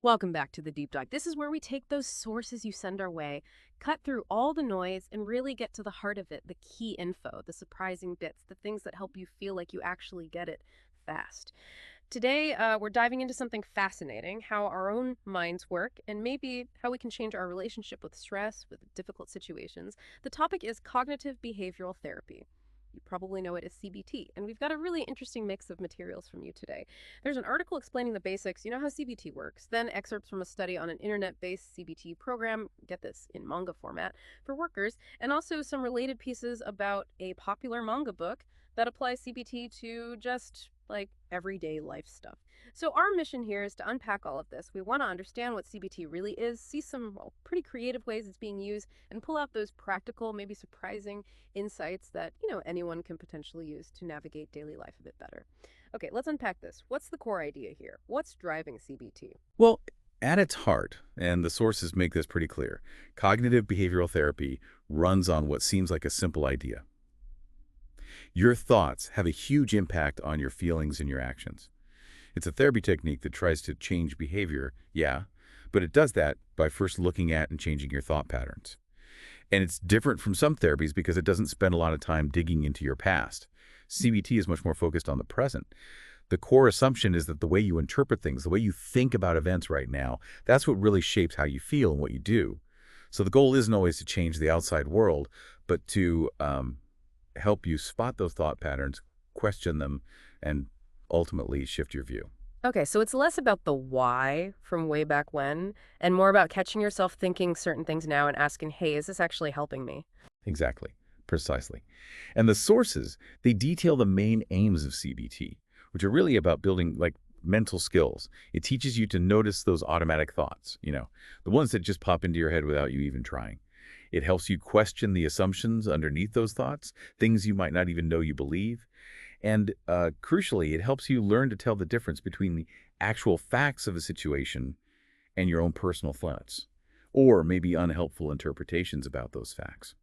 Welcome back to the Deep Dive. This is where we take those sources you send our way, cut through all the noise, and really get to the heart of it, the key info, the surprising bits, the things that help you feel like you actually get it fast. Today, we're diving into something fascinating, how our own minds work, and maybe how we can change our relationship with stress, with difficult situations. The topic is cognitive behavioral therapy. You probably know it as CBT, and we've got a really interesting mix of materials from you today. There's an article explaining the basics, you know how CBT works, then excerpts from a study on an internet-based CBT program, get this, in manga format, for workers, and also some related pieces about a popular manga book that applies CBT to just, like, everyday life stuff. So our mission here is to unpack all of this. We want to understand what CBT really is, see some pretty creative ways it's being used, and pull out those practical, maybe surprising insights that, anyone can potentially use to navigate daily life a bit better. Okay, let's unpack this. What's the core idea here? What's driving CBT? Well, at its heart, and the sources make this pretty clear, cognitive behavioral therapy runs on what seems like a simple idea. Your thoughts have a huge impact on your feelings and your actions. It's a therapy technique that tries to change behavior, yeah, but it does that by first looking at and changing your thought patterns. And it's different from some therapies because it doesn't spend a lot of time digging into your past. CBT is much more focused on the present. The core assumption is that the way you interpret things, the way you think about events right now, that's what really shapes how you feel and what you do. So the goal isn't always to change the outside world, but to help you spot those thought patterns, question them, and ultimately shift your view. Okay, so it's less about the why from way back when and more about catching yourself thinking certain things now and asking, hey, is this actually helping me? Exactly. Precisely. And the sources, they detail the main aims of CBT, which are really about building mental skills. It teaches you to notice those automatic thoughts, the ones that just pop into your head without you even trying. It helps you question the assumptions underneath those thoughts, things you might not even know you believe. And crucially, it helps you learn to tell the difference between the actual facts of a situation and your own personal thoughts, or maybe unhelpful interpretations about those facts.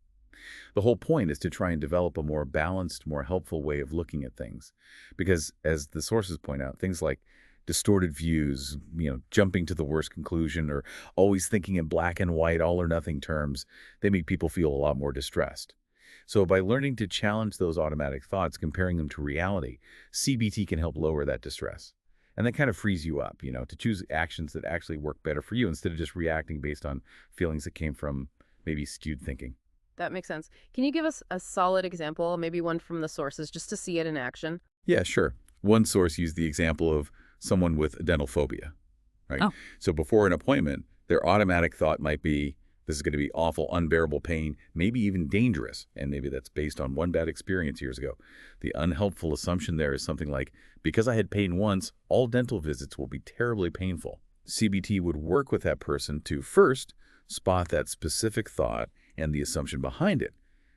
The whole point is to try and develop a more balanced, more helpful way of looking at things. Because as the sources point out, things like distorted views, jumping to the worst conclusion, or always thinking in black and white, all or nothing terms, they make people feel a lot more distressed. So by learning to challenge those automatic thoughts, comparing them to reality, CBT can help lower that distress. And that kind of frees you up, to choose actions that actually work better for you instead of just reacting based on feelings that came from maybe skewed thinking. That makes sense. Can you give us a solid example, maybe one from the sources, just to see it in action? Yeah, sure. One source used the example of someone with dental phobia, right? Oh, So before an appointment, their automatic thought might be, this is going to be awful, unbearable pain, maybe even dangerous. And maybe that's based on one bad experience years ago. The unhelpful assumption there is something like, because I had pain once, all dental visits will be terribly painful. CBT would work with that person to first spot that specific thought and the assumption behind it.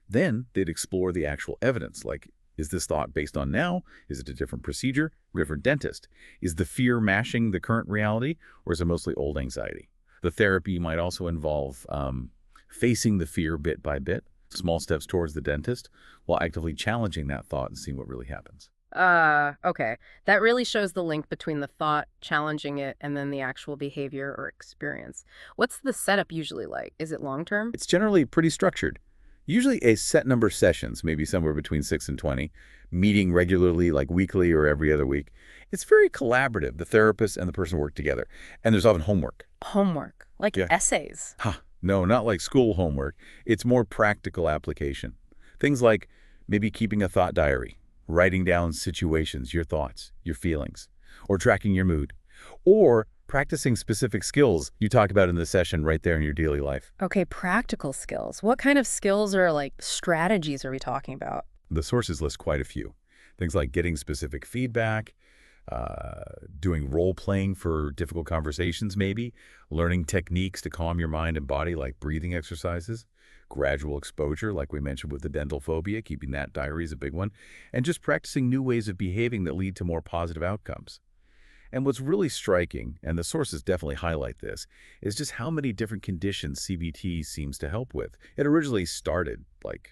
Then they'd explore the actual evidence, like, is this thought based on now? Is it a different procedure, different dentist? Is the fear matching the current reality, or is it mostly old anxiety? The therapy might also involve facing the fear bit by bit, small steps towards the dentist, while actively challenging that thought and seeing what really happens. okay. That really shows the link between the thought, challenging it, and then the actual behavior or experience. What's the setup usually like? Is it long term? It's generally pretty structured. Usually a set number of sessions, maybe somewhere between 6 and 20, meeting regularly, like weekly or every other week. It's very collaborative. The therapist and the person work together. And there's often homework. Homework, like Yeah. essays. No, not like school homework. It's more practical application. Things like maybe keeping a thought diary, writing down situations, your thoughts, your feelings, or tracking your mood, or practicing specific skills you talk about in the session right there in your daily life. Okay, practical skills. What kind of skills or like strategies are we talking about? The sources list quite a few. Things like getting specific feedback, doing role-playing for difficult conversations maybe, learning techniques to calm your mind and body like breathing exercises, gradual exposure like we mentioned with the dental phobia, keeping that diary is a big one, and just practicing new ways of behaving that lead to more positive outcomes. And what's really striking, and the sources definitely highlight this, is just how many different conditions CBT seems to help with. It originally started like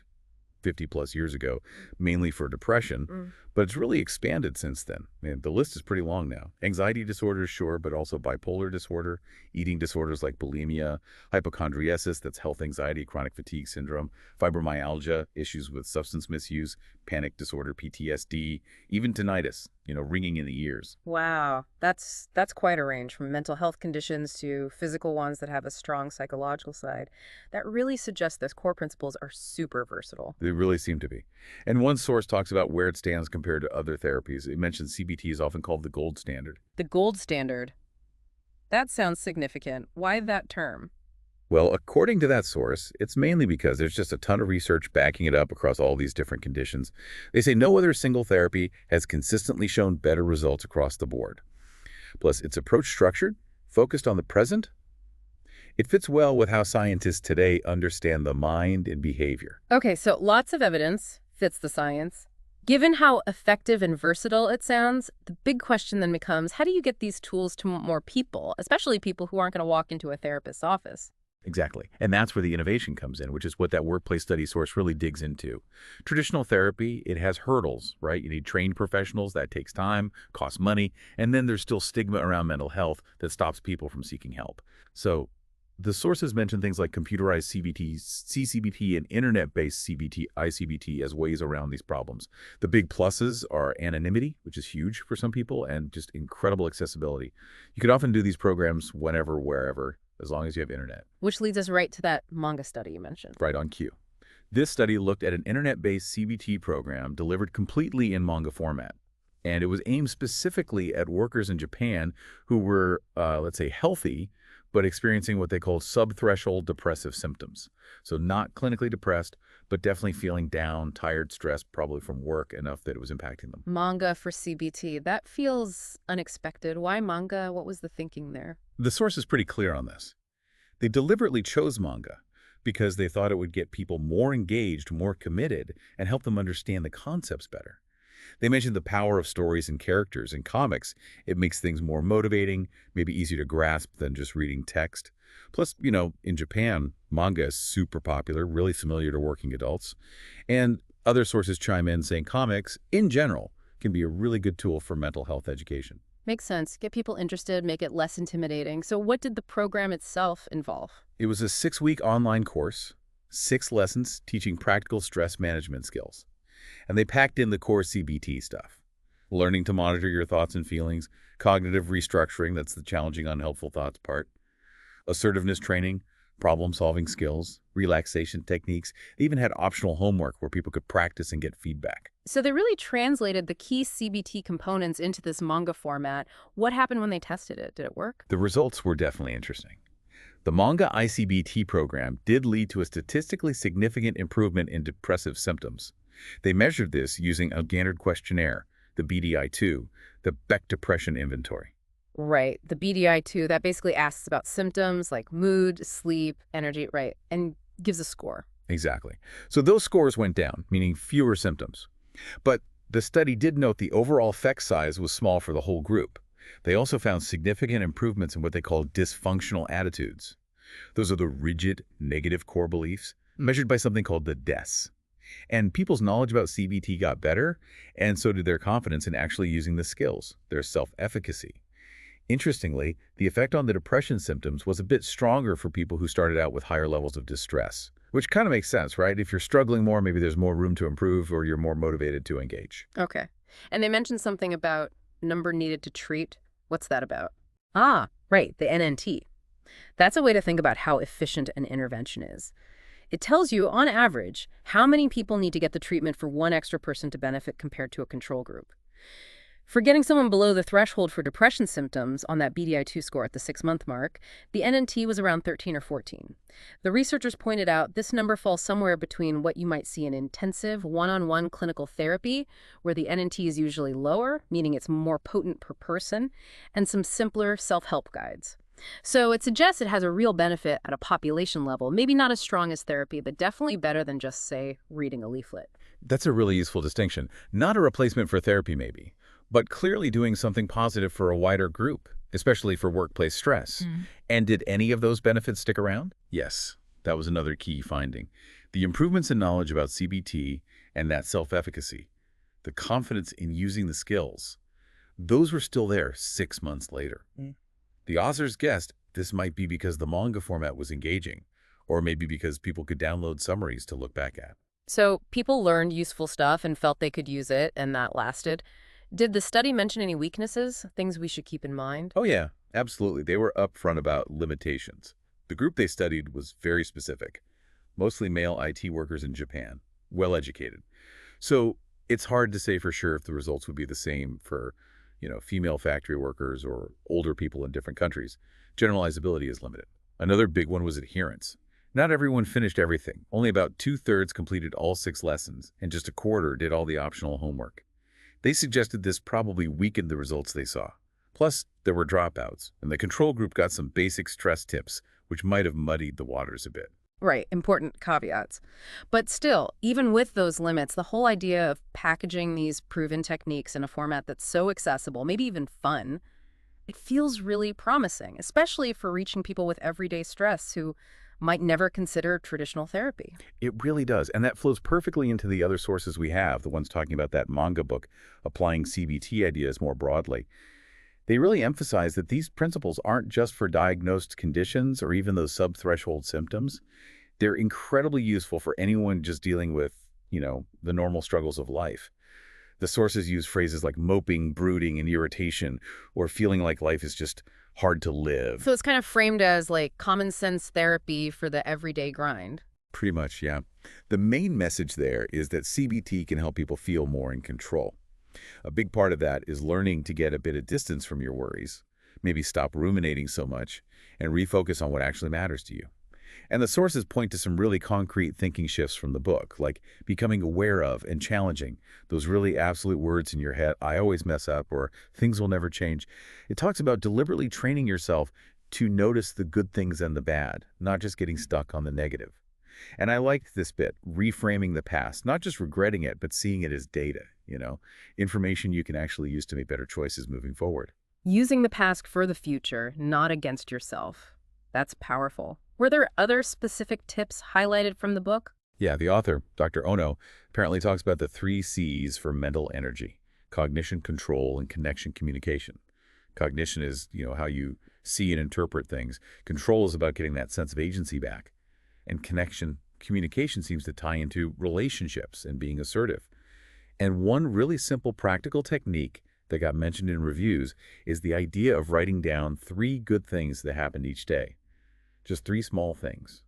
50 plus years ago, mainly for depression, but it's really expanded since then. Man, the list is pretty long now. Anxiety disorders, sure, but also bipolar disorder, eating disorders like bulimia, hypochondriasis, that's health anxiety, chronic fatigue syndrome, fibromyalgia, issues with substance misuse, panic disorder, PTSD, even tinnitus, ringing in the ears. Wow, that's quite a range from mental health conditions to physical ones that have a strong psychological side. That really suggests those core principles are super versatile. They really seem to be. And one source talks about where it stands compared to other therapies. It mentions CBT is often called the gold standard. The gold standard. That sounds significant. Why that term? Well, according to that source, it's mainly because there's just a ton of research backing it up across all these different conditions. They say no other single therapy has consistently shown better results across the board. Plus, it's approach structured, focused on the present. It fits well with how scientists today understand the mind and behavior. Okay, so lots of evidence fits the science. Given how effective and versatile it sounds, the big question then becomes, how do you get these tools to more people, especially people who aren't going to walk into a therapist's office? Exactly. And that's where the innovation comes in, which is what that workplace study source really digs into. Traditional therapy, it has hurdles, right? You need trained professionals. That takes time, costs money, and then there's still stigma around mental health that stops people from seeking help. So the sources mention things like computerized CBT, CCBT, and internet-based CBT, ICBT as ways around these problems. The big pluses are anonymity, which is huge for some people, and just incredible accessibility. You could often do these programs whenever, wherever, as long as you have internet. Which leads us right to that Manga study you mentioned. Right on cue. This study looked at an internet-based CBT program delivered completely in manga format. And it was aimed specifically at workers in Japan who were, let's say, healthy, but experiencing what they call subthreshold depressive symptoms. So not clinically depressed, but definitely feeling down, tired, stressed, probably from work enough that it was impacting them. Manga for CBT. That feels unexpected. Why manga? What was the thinking there? The source is pretty clear on this. They deliberately chose manga because they thought it would get people more engaged, more committed, and help them understand the concepts better. They mentioned the power of stories and characters. In comics, it makes things more motivating, maybe easier to grasp than just reading text. Plus, in Japan, manga is super popular, really familiar to working adults. And other sources chime in saying comics, in general, can be a really good tool for mental health education. Makes sense. Get people interested, make it less intimidating. So what did the program itself involve? It was a 6-week online course, 6 lessons teaching practical stress management skills. And they packed in the core CBT stuff. Learning to monitor your thoughts and feelings, cognitive restructuring, that's the challenging, unhelpful thoughts part, assertiveness training, problem-solving skills, relaxation techniques. They even had optional homework where people could practice and get feedback. So they really translated the key CBT components into this manga format. What happened when they tested it? Did it work? The results were definitely interesting. The Manga ICBT program did lead to a statistically significant improvement in depressive symptoms. They measured this using a standard questionnaire, the BDI-2, the Beck Depression Inventory. Right. The BDI-2, that basically asks about symptoms like mood, sleep, energy, right, and gives a score. Exactly. So those scores went down, meaning fewer symptoms. But the study did note the overall effect size was small for the whole group. They also found significant improvements in what they call dysfunctional attitudes. Those are the rigid, negative core beliefs, measured by something called the DES. And people's knowledge about CBT got better, and so did their confidence in actually using the skills, their self-efficacy. Interestingly, the effect on the depression symptoms was a bit stronger for people who started out with higher levels of distress, which kind of makes sense, right? If you're struggling more, maybe there's more room to improve or you're more motivated to engage. Okay. And they mentioned something about number needed to treat. What's that about? Ah, right, the NNT. That's a way to think about how efficient an intervention is. It tells you, on average, how many people need to get the treatment for one extra person to benefit compared to a control group. For getting someone below the threshold for depression symptoms on that BDI-2 score at the 6-month mark, the NNT was around 13 or 14. The researchers pointed out this number falls somewhere between what you might see in intensive one-on-one clinical therapy, where the NNT is usually lower, meaning it's more potent per person, and some simpler self-help guides. So it suggests it has a real benefit at a population level, maybe not as strong as therapy, but definitely better than just, say, reading a leaflet. That's a really useful distinction. Not a replacement for therapy, maybe, but clearly doing something positive for a wider group, especially for workplace stress. And did any of those benefits stick around? Yes, that was another key finding. The improvements in knowledge about CBT and that self-efficacy, the confidence in using the skills, those were still there 6 months later. Mm. The authors guessed this might be because the manga format was engaging, or maybe because people could download summaries to look back at. So people learned useful stuff and felt they could use it, and that lasted. Did the study mention any weaknesses, things we should keep in mind? Oh yeah, absolutely. They were upfront about limitations. The group they studied was very specific, mostly male IT workers in Japan, well-educated. So it's hard to say for sure if the results would be the same for, female factory workers or older people in different countries. Generalizability is limited. Another big one was adherence. Not everyone finished everything. Only about 2/3 completed all 6 lessons, and just a quarter did all the optional homework. They suggested this probably weakened the results they saw. Plus, there were dropouts, and the control group got some basic stress tips, which might have muddied the waters a bit. Right, important caveats. But still, even with those limits, the whole idea of packaging these proven techniques in a format that's so accessible, maybe even fun, it feels really promising, especially for reaching people with everyday stress who might never consider traditional therapy. It really does, and that flows perfectly into the other sources we have, the ones talking about that manga book, applying CBT ideas more broadly. They really emphasize that these principles aren't just for diagnosed conditions or even those sub-threshold symptoms. They're incredibly useful for anyone just dealing with, the normal struggles of life. The sources use phrases like moping, brooding, and irritation, or feeling like life is just hard to live. So it's kind of framed as like common sense therapy for the everyday grind. Pretty much, yeah. The main message there is that CBT can help people feel more in control. A big part of that is learning to get a bit of distance from your worries, maybe stop ruminating so much, and refocus on what actually matters to you. And the sources point to some really concrete thinking shifts from the book, like becoming aware of and challenging those really absolute words in your head, I always mess up, or things will never change. It talks about deliberately training yourself to notice the good things and the bad, not just getting stuck on the negative. And I liked this bit, reframing the past, not just regretting it, but seeing it as data, information you can actually use to make better choices moving forward. Using the past for the future, not against yourself. That's powerful. Were there other specific tips highlighted from the book? Yeah, the author, Dr. Ono, apparently talks about the 3 C's for mental energy: cognition, control, and connection communication. Cognition is, how you see and interpret things. Control is about getting that sense of agency back. And communication seems to tie into relationships and being assertive. And one really simple practical technique that got mentioned in reviews is the idea of writing down 3 good things that happened each day. Just 3 small things.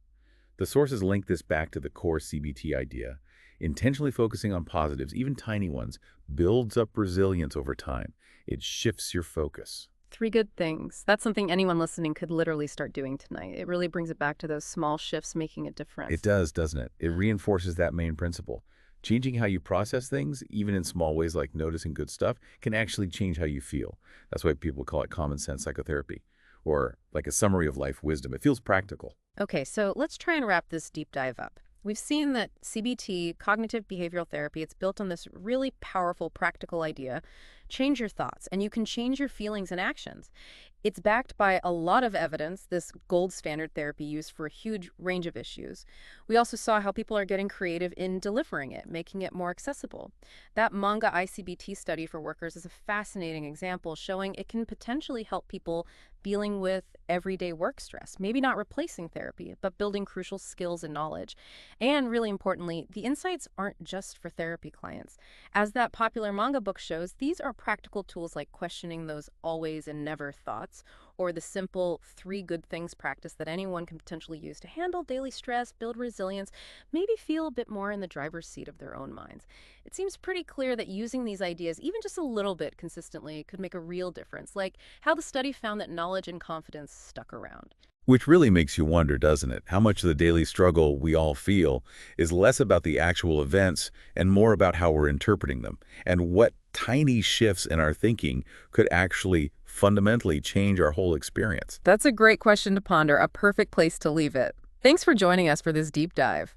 The sources link this back to the core CBT idea. Intentionally focusing on positives, even tiny ones, builds up resilience over time. It shifts your focus. 3 good things. That's something anyone listening could literally start doing tonight. It really brings it back to those small shifts making a difference. It does, doesn't it? It reinforces that main principle. Changing how you process things, even in small ways like noticing good stuff, can actually change how you feel. That's why people call it common sense psychotherapy, or like a summary of life wisdom. It feels practical. Okay, so let's try and wrap this deep dive up. We've seen that CBT, cognitive behavioral therapy, it's built on this really powerful practical idea. Change your thoughts, and you can change your feelings and actions. It's backed by a lot of evidence, this gold standard therapy used for a huge range of issues. We also saw how people are getting creative in delivering it, making it more accessible. That Manga ICBT study for workers is a fascinating example showing it can potentially help people dealing with everyday work stress, maybe not replacing therapy, but building crucial skills and knowledge. And really importantly, the insights aren't just for therapy clients. As that popular manga book shows, these are practical tools like questioning those always and never thoughts, or the simple 3 good things practice that anyone can potentially use to handle daily stress, build resilience, maybe feel a bit more in the driver's seat of their own minds. It seems pretty clear that using these ideas, even just a little bit consistently, could make a real difference, like how the study found that knowledge and confidence stuck around. Which really makes you wonder, doesn't it? How much of the daily struggle we all feel is less about the actual events and more about how we're interpreting them, and what tiny shifts in our thinking could actually fundamentally change our whole experience. That's a great question to ponder, a perfect place to leave it. Thanks for joining us for this deep dive.